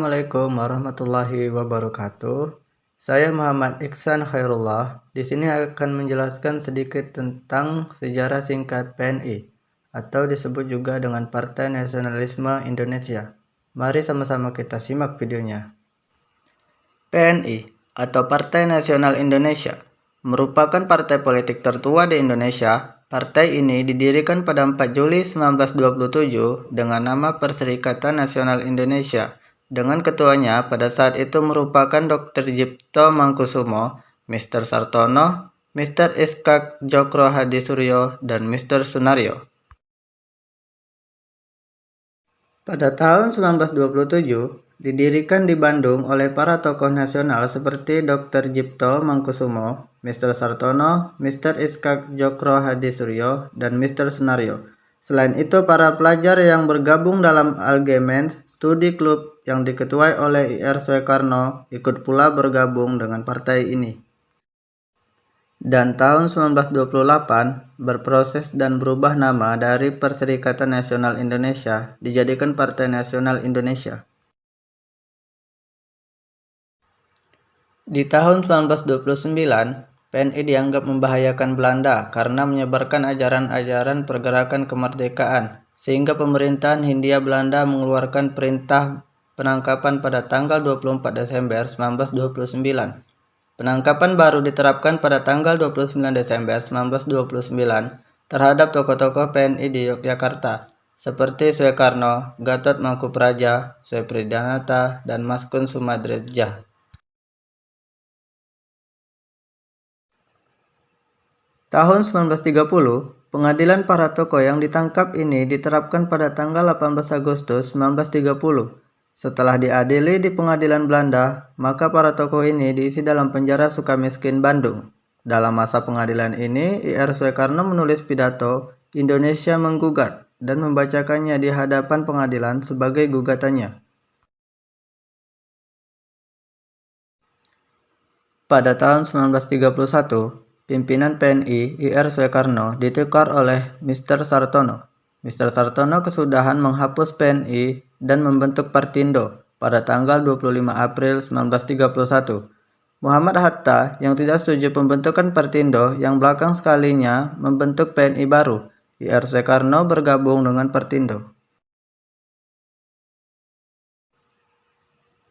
Assalamualaikum warahmatullahi wabarakatuh. Saya Muhammad Iksan Khairullah. Di sini akan menjelaskan sedikit tentang sejarah singkat PNI atau disebut juga dengan Partai Nasionalisme Indonesia. Mari sama-sama kita simak videonya. PNI atau Partai Nasional Indonesia merupakan partai politik tertua di Indonesia. Partai ini didirikan pada 4 Juli 1927 dengan nama Perserikatan Nasional Indonesia, dengan ketuanya pada saat itu merupakan Dr. Djipto Mangkusumo, Mr. Sartono, Mr. Iskak Jokro Hadisuryo, dan Mr. Sunaryo. Pada tahun 1927, didirikan di Bandung oleh para tokoh nasional seperti Dr. Djipto Mangkusumo, Mr. Sartono, Mr. Iskak Jokro Hadisuryo, dan Mr. Sunaryo. Selain itu, para pelajar yang bergabung dalam Algemeen Studi Club yang diketuai oleh Ir Soekarno ikut pula bergabung dengan partai ini. Dan tahun 1928 berproses dan berubah nama dari Perserikatan Nasional Indonesia dijadikan Partai Nasional Indonesia. Di tahun 1929, PNI dianggap membahayakan Belanda karena menyebarkan ajaran-ajaran pergerakan kemerdekaan, sehingga pemerintahan Hindia Belanda mengeluarkan perintah penangkapan pada tanggal 24 Desember 1929. Penangkapan baru diterapkan pada tanggal 29 Desember 1929 terhadap tokoh-tokoh PNI di Yogyakarta, seperti Soekarno, Gatot Mangkupraja, Soepridanata, dan Maskun Sumadredjah. Tahun 1930, pengadilan para tokoh yang ditangkap ini diterapkan pada tanggal 18 Agustus 1930. Setelah diadili di pengadilan Belanda, maka para tokoh ini diisi dalam penjara Sukamiskin, Bandung. Dalam masa pengadilan ini, Ir Soekarno menulis pidato Indonesia Menggugat dan membacakannya di hadapan pengadilan sebagai gugatannya. Pada tahun 1931, pimpinan PNI Ir Soekarno ditukar oleh Mr. Sartono. Mr. Sartono kesudahan menghapus PNI dan membentuk Partindo pada tanggal 25 April 1931. Muhammad Hatta yang tidak setuju pembentukan Partindo yang belakang sekalinya membentuk PNI baru. Ir Soekarno bergabung dengan Partindo.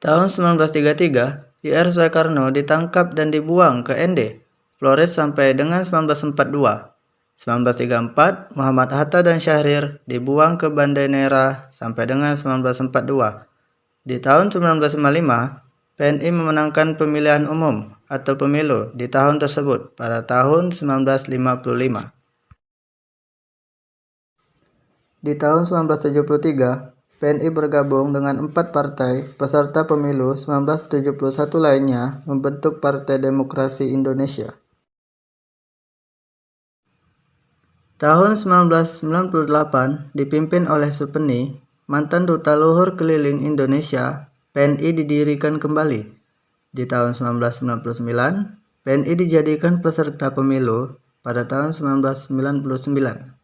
Tahun 1933, Ir Soekarno ditangkap dan dibuang ke ND Flores sampai dengan 1942. 1934, Muhammad Hatta dan Syahrir dibuang ke Banda Neira sampai dengan 1942. Di tahun 1955, PNI memenangkan pemilihan umum atau pemilu di tahun tersebut pada tahun 1955. Di tahun 1973, PNI bergabung dengan 4 partai peserta pemilu 1971 lainnya membentuk Partai Demokrasi Indonesia. Tahun 1998 dipimpin oleh Supeni, mantan Duta Luhur Keliling Indonesia, PNI didirikan kembali. Di tahun 1999, PNI dijadikan peserta pemilu pada tahun 1999.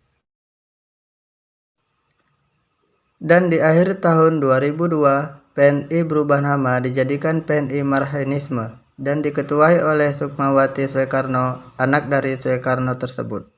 Dan di akhir tahun 2002, PNI berubah nama dijadikan PNI Marhainisme dan diketuai oleh Sukmawati Soekarno, anak dari Soekarno tersebut.